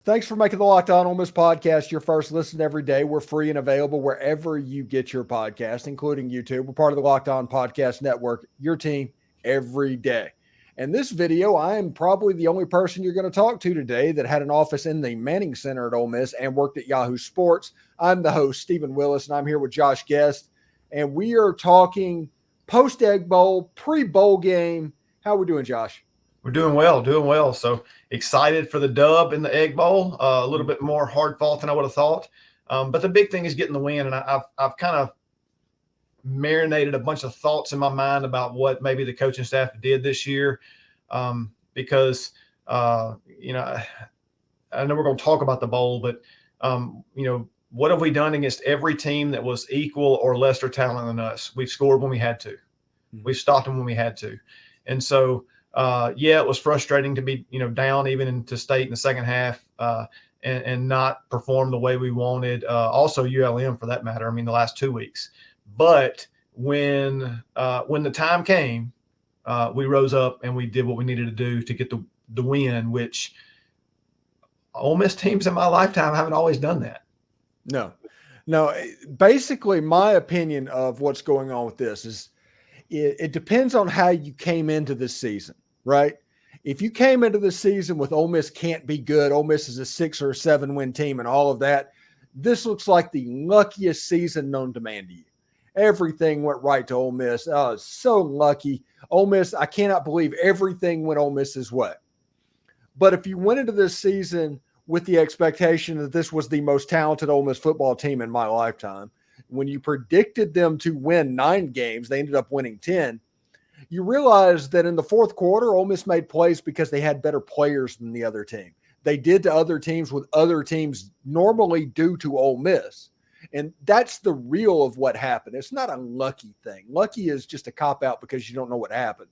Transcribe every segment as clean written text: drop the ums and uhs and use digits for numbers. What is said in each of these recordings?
Thanks for making the Locked On Ole Miss podcast your first listen every day. We're free and available wherever you get your podcast, including YouTube. We're part of the Locked On Podcast Network, your team every day. In this video, I am probably the only person you're going to talk to today that had an office in the Manning Center at Ole Miss and worked at Yahoo Sports. I'm the host, Stephen Willis, and I'm here with Josh Guest, and we are talking post-Egg Bowl, pre-bowl game. How are we doing, Josh? We're doing well. So excited for the dub in the Egg Bowl. A little bit more hard fought than I would have thought. But the big thing is getting the win. And I've kind of marinated a bunch of thoughts in my mind about what maybe the coaching staff did this year. Because, I know we're going to talk about the bowl, but, what have we done against every team that was equal or lesser talent than us? We've scored when we had to. We've stopped them when we had to. And so, it was frustrating to be, down even into state in the second half and not perform the way we wanted. Also ULM for that matter. I mean, the last 2 weeks. But when the time came, we rose up and we did what we needed to do to get the win, which Ole Miss teams in my lifetime haven't always done that. No. Basically, my opinion of what's going on with this is it depends on how you came into this season, right? If you came into the season with Ole Miss can't be good, Ole Miss is a 6 or 7 win team and all of that, this looks like the luckiest season known to man to you. Everything went right to Ole Miss. Oh, so lucky. Ole Miss, I cannot believe everything went Ole Miss's way. But if you went into this season with the expectation that this was the most talented Ole Miss football team in my lifetime, when you predicted them to win 9 games, they ended up winning 10. You realize that in the fourth quarter, Ole Miss made plays because they had better players than the other team. They did to other teams what other teams normally do to Ole Miss. And that's the real of what happened. It's not a lucky thing. Lucky is just a cop-out because you don't know what happened.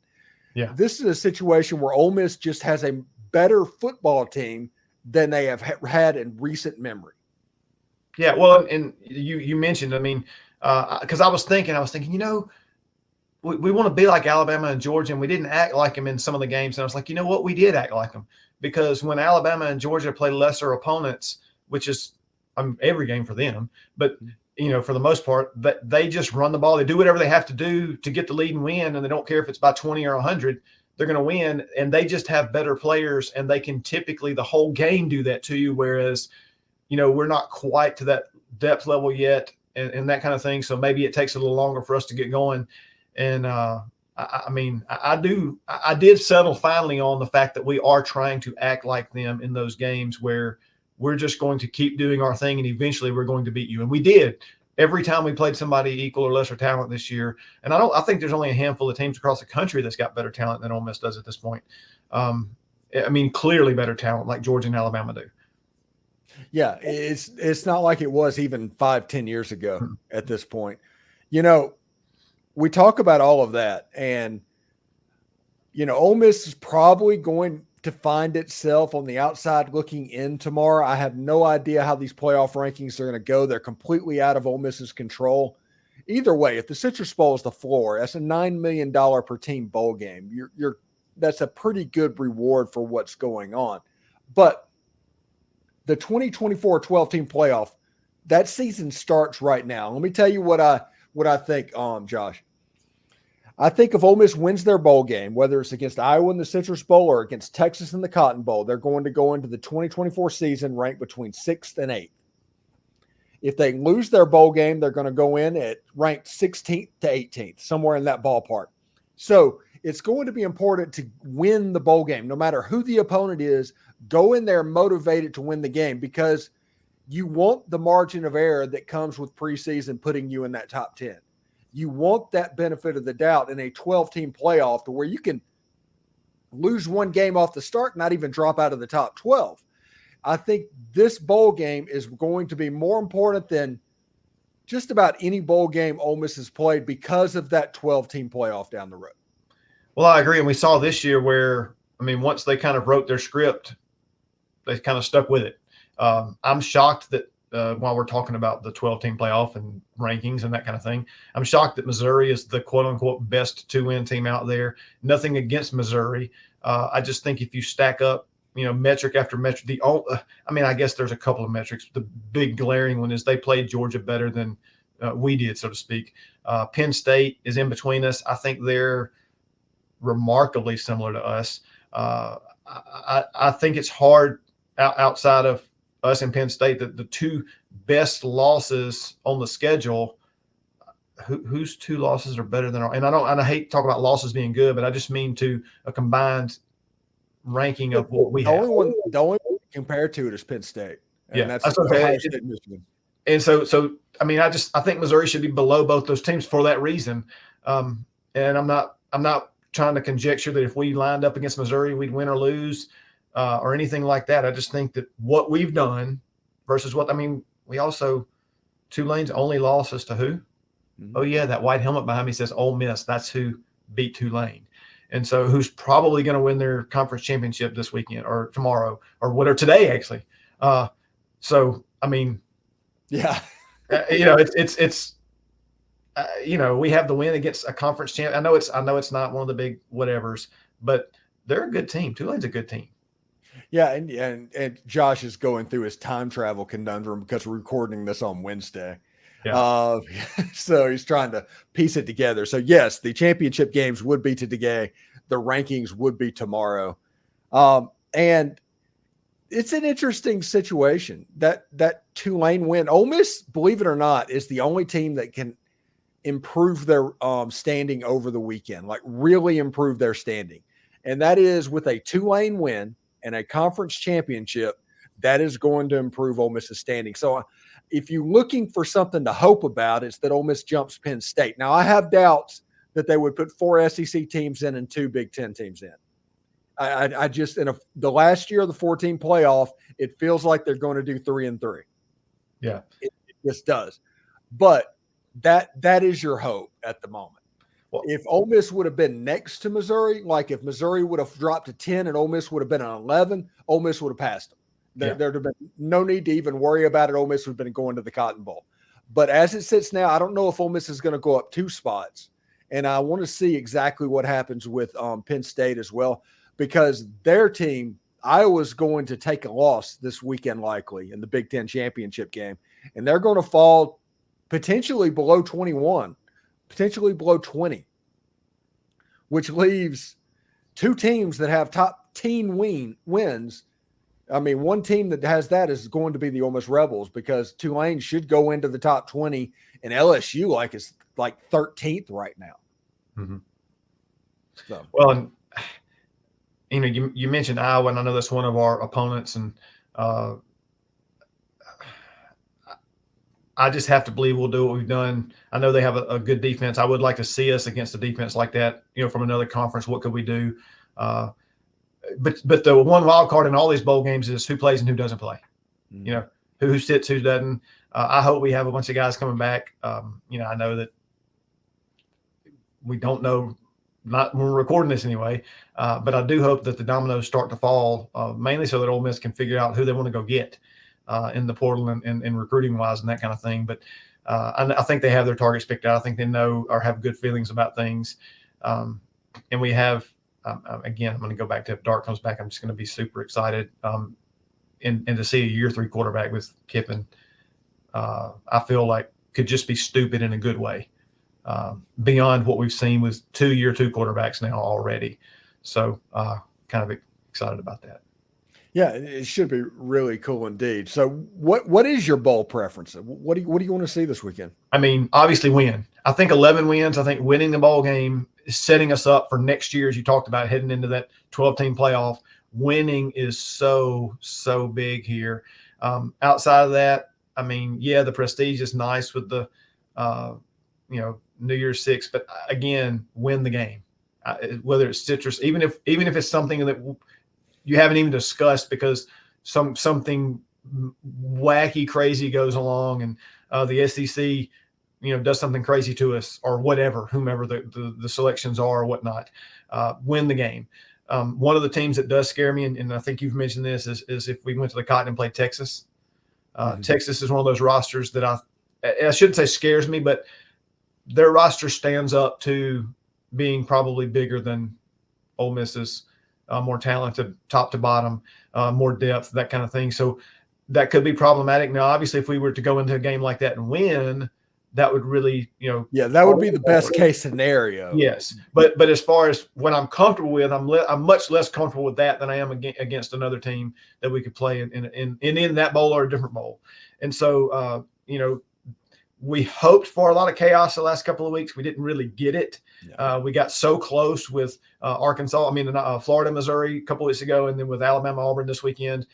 Yeah. This is a situation where Ole Miss just has a better football team than they have had in recent memory. Yeah, well, and you mentioned, I mean, because I was thinking, we want to be like Alabama and Georgia, and we didn't act like them in some of the games. And I was like, you know what? We did act like them because when Alabama and Georgia play lesser opponents, which is every game for them, but, for the most part, they just run the ball. They do whatever they have to do to get the lead and win, and they don't care if it's by 20 or 100. They're going to win, and they just have better players, and they can typically the whole game do that to you, whereas – we're not quite to that depth level yet and that kind of thing. So maybe it takes a little longer for us to get going. And I did settle finally on the fact that we are trying to act like them in those games where we're just going to keep doing our thing and eventually we're going to beat you. And we did every time we played somebody equal or lesser talent this year. And I think there's only a handful of teams across the country that's got better talent than Ole Miss does at this point. Clearly better talent like Georgia and Alabama do. Yeah, it's not like it was even 5-10 years ago at this point. We talk about all of that, and Ole Miss is probably going to find itself on the outside looking in tomorrow. I have no idea how these playoff rankings are going to go. They're completely out of Ole Miss's control. Either way, if the Citrus Bowl is the floor, that's a $9 million per team bowl game. That's a pretty good reward for what's going on. But the 2024 12-team playoff, that season starts right now. Let me tell you what I think, Josh. I think if Ole Miss wins their bowl game, whether it's against Iowa in the Citrus Bowl or against Texas in the Cotton Bowl, they're going to go into the 2024 season ranked between 6th and 8th. If they lose their bowl game, they're going to go in at ranked 16th to 18th, somewhere in that ballpark. So it's going to be important to win the bowl game, no matter who the opponent is. Go in there motivated to win the game because you want the margin of error that comes with preseason putting you in that top 10. You want that benefit of the doubt in a 12-team playoff to where you can lose one game off the start, not even drop out of the top 12. I think this bowl game is going to be more important than just about any bowl game Ole Miss has played because of that 12-team playoff down the road. Well, I agree. And we saw this year where, once they kind of wrote their script, they kind of stuck with it. I'm shocked that while we're talking about the 12-team playoff and rankings and that kind of thing, I'm shocked that Missouri is the quote-unquote best 2-win team out there. Nothing against Missouri. I just think if you stack up, metric after metric. I guess there's a couple of metrics. The big glaring one is they played Georgia better than we did, so to speak. Penn State is in between us. I think they're remarkably similar to us. I think it's hard outside of us and Penn State that the two best losses on the schedule. Whose two losses are better than our? And I hate to talk about losses being good, but I just mean to a combined ranking of what we have. The only one compared to it is Penn State. And that's okay. Ohio State, Michigan. And so I think Missouri should be below both those teams for that reason. And I'm not trying to conjecture that if we lined up against Missouri, we'd win or lose or anything like that. I just think that what we've done versus we also Tulane's only loss is to who? Mm-hmm. Oh yeah, that white helmet behind me says Ole Miss. That's who beat Tulane. And so who's probably going to win their conference championship this weekend or tomorrow or whatever, today actually. Yeah. It's we have the win against a conference champ. I know it's not one of the big whatevers, but they're a good team. Tulane's a good team. Yeah, and Josh is going through his time travel conundrum because we're recording this on Wednesday. Yeah. So he's trying to piece it together. So yes, the championship games would be today. The rankings would be tomorrow. And it's an interesting situation that Tulane win. Ole Miss, believe it or not, is the only team that can improve their standing over the weekend, like really improve their standing. And that is with a Tulane win and a conference championship, that is going to improve Ole Miss's standing. So if you're looking for something to hope about, it's that Ole Miss jumps Penn State. Now, I have doubts that they would put 4 SEC teams in and 2 Big Ten teams in. I just the last year of the 14 playoff, it feels like they're going to do 3 and 3. Yeah, it just does. But that is your hope at the moment. Well, if Ole Miss would have been next to Missouri, like if Missouri would have dropped to 10 and Ole Miss would have been an 11, Ole Miss would have passed them. There'd have been no need to even worry about it. Ole Miss would have been going to the Cotton Bowl. But as it sits now, I don't know if Ole Miss is going to go up 2 spots. And I want to see exactly what happens with Penn State as well, because their team, Iowa's going to take a loss this weekend likely in the Big Ten championship game. And they're going to fall potentially below 21, potentially below 20, which leaves 2 teams that have top 10 wins. I mean, one team that has that is going to be the Ole Miss Rebels, because Tulane should go into the top 20 and LSU is 13th right now. Mm-hmm. So. Well, and you mentioned Iowa, and I know that's one of our opponents, and I just have to believe we'll do what we've done. I know they have a good defense. I would like to see us against a defense like that, from another conference. What could we do? But the one wild card in all these bowl games is who plays and who doesn't play. Mm-hmm. Who sits, who doesn't. I hope we have a bunch of guys coming back. I know that we don't know, not when we're recording this anyway, but I do hope that the dominoes start to fall, mainly so that Ole Miss can figure out who they want to go get in the portal and recruiting wise and that kind of thing. But I think they have their targets picked out. I think they know or have good feelings about things. And we have, again, I'm going to go back to if Dart comes back, I'm just going to be super excited. And to see a year 3 quarterback with Kiffin, I feel like could just be stupid in a good way, beyond what we've seen with year 2 quarterbacks now already. So kind of excited about that. Yeah, it should be really cool indeed. So what is your bowl preference? What do you want to see this weekend? I mean, obviously win. I think 11 wins. I think winning the bowl game is setting us up for next year, as you talked about, heading into that 12-team playoff. Winning is so big here. Outside of that, I mean, the prestige is nice with the New Year's 6, but again, win the game. Whether it's citrus, even if it's something that you haven't even discussed because something wacky, crazy goes along, and the SEC, does something crazy to us or whatever, whomever the selections are or whatnot, win the game. One of the teams that does scare me, and I think you've mentioned this, is if we went to the Cotton and played Texas. Mm-hmm. Texas is one of those rosters that I shouldn't say scares me, but their roster stands up to being probably bigger than Ole Miss's. more talented top to bottom, more depth, that kind of thing. So that could be problematic. Now, obviously, if we were to go into a game like that and win, that would really, that would be the best case scenario. Yes, but as far as what I'm comfortable with, I'm much less comfortable with that than I am against another team that we could play in that bowl or a different bowl. And so, we hoped for a lot of chaos the last couple of weeks. We didn't really get it. Yeah. We got so close with Florida, Missouri a couple of weeks ago, and then with Alabama, Auburn this weekend.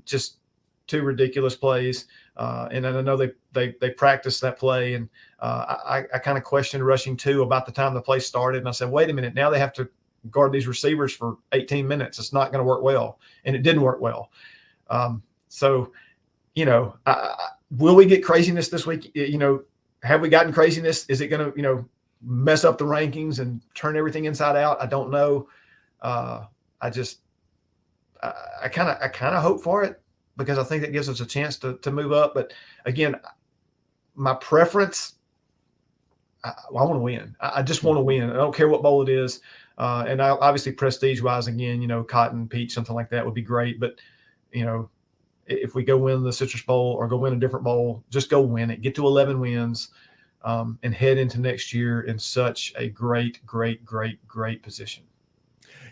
Just two ridiculous plays. And I know they practiced that play, and I kind of questioned rushing 2 about the time the play started. And I said, wait a minute, now they have to guard these receivers for 18 minutes. It's not going to work well. And it didn't work well. Will we get craziness this week? Have we gotten craziness? Is it going to, mess up the rankings and turn everything inside out? I don't know. I kind of hope for it, because I think that gives us a chance to move up. But again, my preference, I want to win. I just want to win. I don't care what bowl it is. And obviously prestige-wise, again, Cotton, Peach, something like that would be great. But, if we go win the Citrus Bowl or go win a different bowl, just go win it. Get to 11 wins and head into next year in such a great, great, great, great position.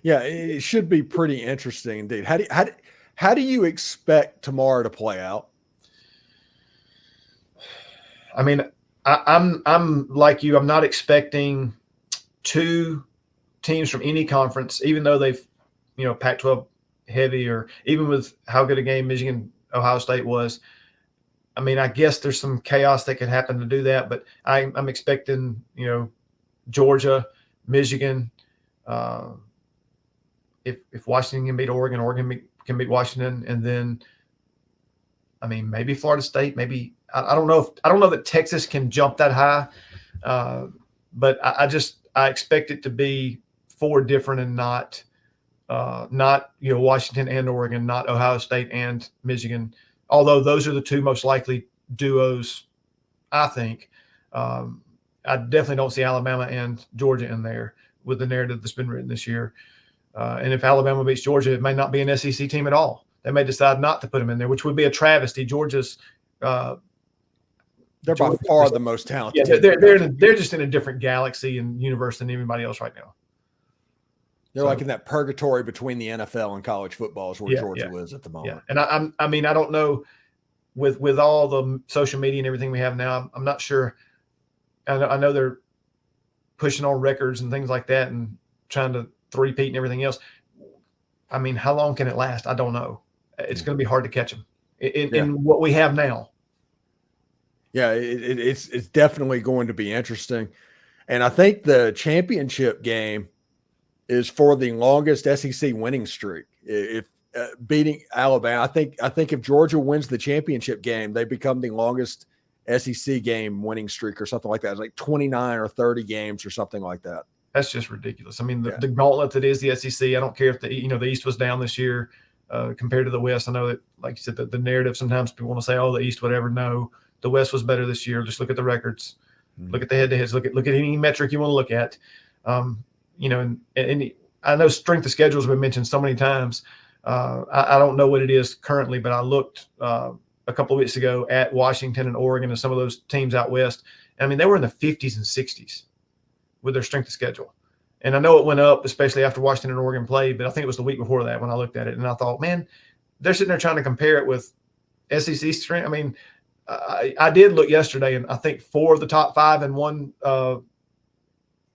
Yeah, it should be pretty interesting indeed. How do you expect tomorrow to play out? I mean, I'm like you. I'm not expecting 2 teams from any conference, even though they've, Pac-12 heavy, or even with how good a game Michigan, Ohio State was. I mean, I guess there's some chaos that could happen to do that, but I'm expecting, Georgia, Michigan. If Washington can beat Oregon, Oregon can beat Washington, and then, I mean, maybe Florida State, maybe I don't know that Texas can jump that high, but I expect it to be 4 different and not Washington and Oregon, not Ohio State and Michigan, although those are the 2 most likely duos, I think. I definitely don't see Alabama and Georgia in there with the narrative that's been written this year. And if Alabama beats Georgia, it may not be an SEC team at all. They may decide not to put them in there, which would be a travesty. Georgia's they're by far the most talented. Yeah, they're just in a different galaxy and universe than anybody else right now. They're like in that purgatory between the NFL and college football is where Georgia lives at the moment. Yeah. And I mean, I don't know, with all the social media and everything we have now, I'm not sure. I know they're pushing on records and things like that and trying to three-peat and everything else. I mean, how long can it last? I don't know. It's going to be hard to catch them in what we have now. Yeah, it's definitely going to be interesting. And I think the championship game is for the longest SEC winning streak. If beating Alabama, I think if Georgia wins the championship game, they become the longest SEC game winning streak or something like that. It's like 29 or 30 games or something like that. That's just ridiculous. I mean, the gauntlet that is the SEC. I don't care if the East was down this year compared to the West. I know that, like you said, the narrative sometimes people want to say, "Oh, the East, whatever." No, the West was better this year. Just look at the records, look at the head-to-heads, look at any metric you want to look at. And I know strength of schedule has been mentioned so many times. I don't know what it is currently, but I looked a couple of weeks ago at Washington and Oregon and some of those teams out west. And, I mean, they were in the 50s and 60s with their strength of schedule. And I know it went up, especially after Washington and Oregon played, but I think it was the week before that when I looked at it. And I thought, man, they're sitting there trying to compare it with SEC strength. I mean, I did look yesterday, and I think 4 of the top 5 in one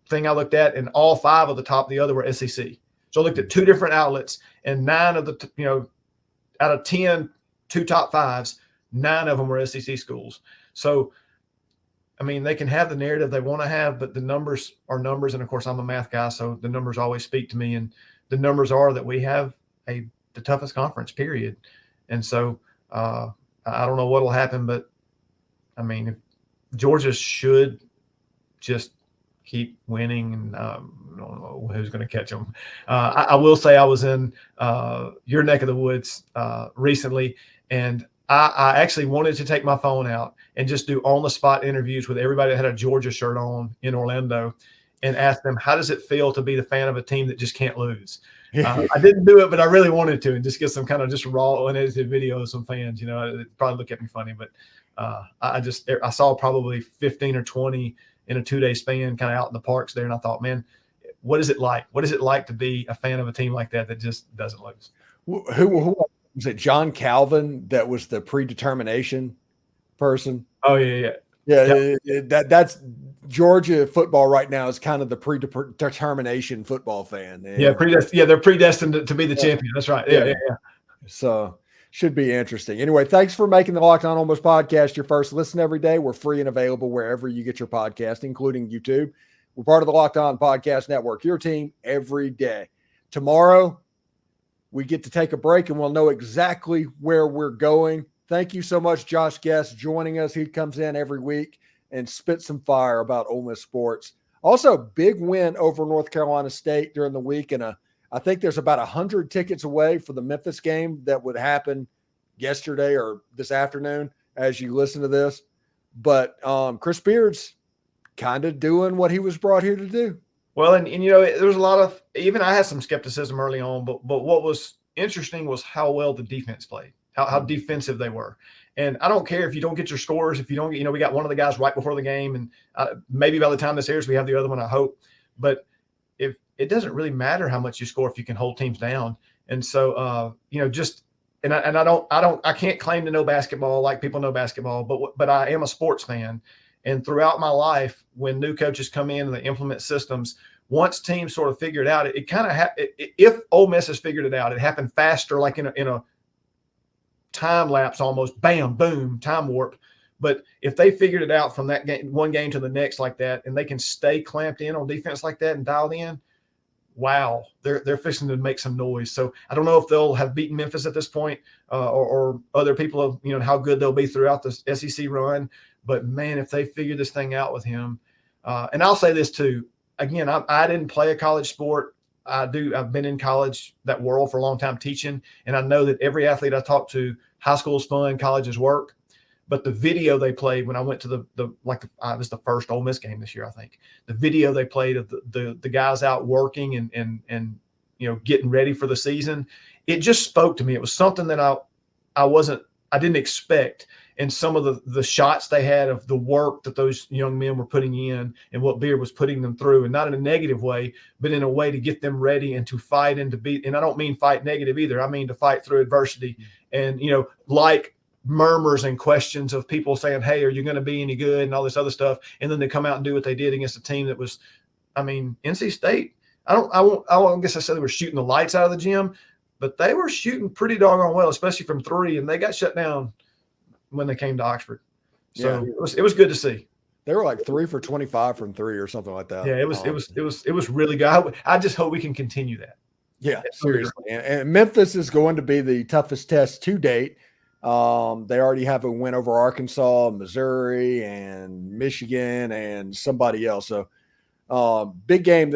thing I looked at, and all 5 of the top, the other were SEC. So I looked at 2 different outlets, and 9 of the, out of 10, 2 top 5s, 9 of them were SEC schools. So, I mean, they can have the narrative they want to have, but the numbers are numbers. And of course, I'm a math guy, so the numbers always speak to me. And the numbers are that we have the toughest conference, period. And so I don't know what will happen, but I mean, if Georgia should just keep winning, and I don't know who's going to catch them. I will say I was in your neck of the woods recently, and I actually wanted to take my phone out and just do on-the-spot interviews with everybody that had a Georgia shirt on in Orlando and ask them, how does it feel to be the fan of a team that just can't lose? I didn't do it, but I really wanted to, and just get some kind of just raw unedited video of some fans. It'd probably look at me funny, but I saw probably 15 or 20 in a 2-day span, kind of out in the parks there, and I thought, man, what is it like? What is it like to be a fan of a team like that just doesn't lose? Who was it? John Calvin that was the predetermination person. Oh yeah. That's Georgia football right now is kind of the predetermination football fan. They're predestined to be the champion. That's right. Yeah. So should be interesting. Anyway, thanks for making the Locked On Ole Miss podcast your first listen every day. We're free and available wherever you get your podcast, including YouTube. We're part of the Locked On Podcast Network, your team every day. Tomorrow, we get to take a break and we'll know exactly where we're going. Thank you so much, Josh Guest, joining us. He comes in every week and spits some fire about Ole Miss sports. Also, big win over North Carolina State during the week. And I think there's about 100 tickets away for the Memphis game that would happen yesterday or this afternoon as you listen to this. But Chris Beard's kind of doing what he was brought here to do. Well, and there was a lot of, even I had some skepticism early on, but what was interesting was how well the defense played, how defensive they were. And I don't care if you don't get your scores, if you don't get, we got one of the guys right before the game, and maybe by the time this airs, we have the other one, I hope. But if it doesn't really matter how much you score if you can hold teams down. And so, I can't claim to know basketball like people know basketball, but I am a sports fan. And throughout my life, when new coaches come in and they implement systems, once teams sort of figure it out, it kind of if Ole Miss has figured it out, it happened faster, like in a time lapse almost, bam, boom, time warp. But if they figured it out from that game, one game to the next like that, and they can stay clamped in on defense like that and dialed in, wow, they're fixing to make some noise. So I don't know if they'll have beaten Memphis at this point, or other people, how good they'll be throughout the SEC run. But man, if they figure this thing out with him, and I'll say this too, again, I didn't play a college sport. I've been in college, that world, for a long time teaching. And I know that every athlete I talk to, high school is fun, college is work. But the video they played when I went to it was the first Ole Miss game this year, I think. The video they played of the guys out working and getting ready for the season, it just spoke to me. It was something that I didn't expect. And some of the shots they had of the work that those young men were putting in and what Beard was putting them through, and not in a negative way, but in a way to get them ready and to fight and to beat. And I don't mean fight negative either. I mean to fight through adversity. And, like murmurs and questions of people saying, hey, are you going to be any good, and all this other stuff. And then they come out and do what they did against a team that was, NC State. I guess I said they were shooting the lights out of the gym, but they were shooting pretty doggone well, especially from three, and they got shut down when they came to Oxford. So it was good to see. They were like 3 for 25 from three or something like that. Yeah, it was really good. I just hope we can continue that. Yeah, seriously. And Memphis is going to be the toughest test to date. They already have a win over Arkansas, Missouri, and Michigan, and somebody else. So big game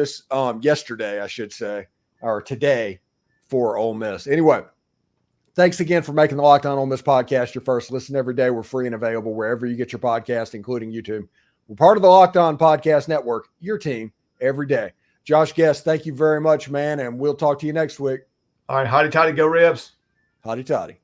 yesterday, I should say, or today for Ole Miss. Anyway, thanks again for making the Locked On Ole Miss podcast your first listen every day. We're free and available wherever you get your podcast, including YouTube. We're part of the Locked On Podcast Network, your team every day. Josh Guest, thank you very much, man, and we'll talk to you next week. All right, hotty toddy, go Rebs. Hotty toddy.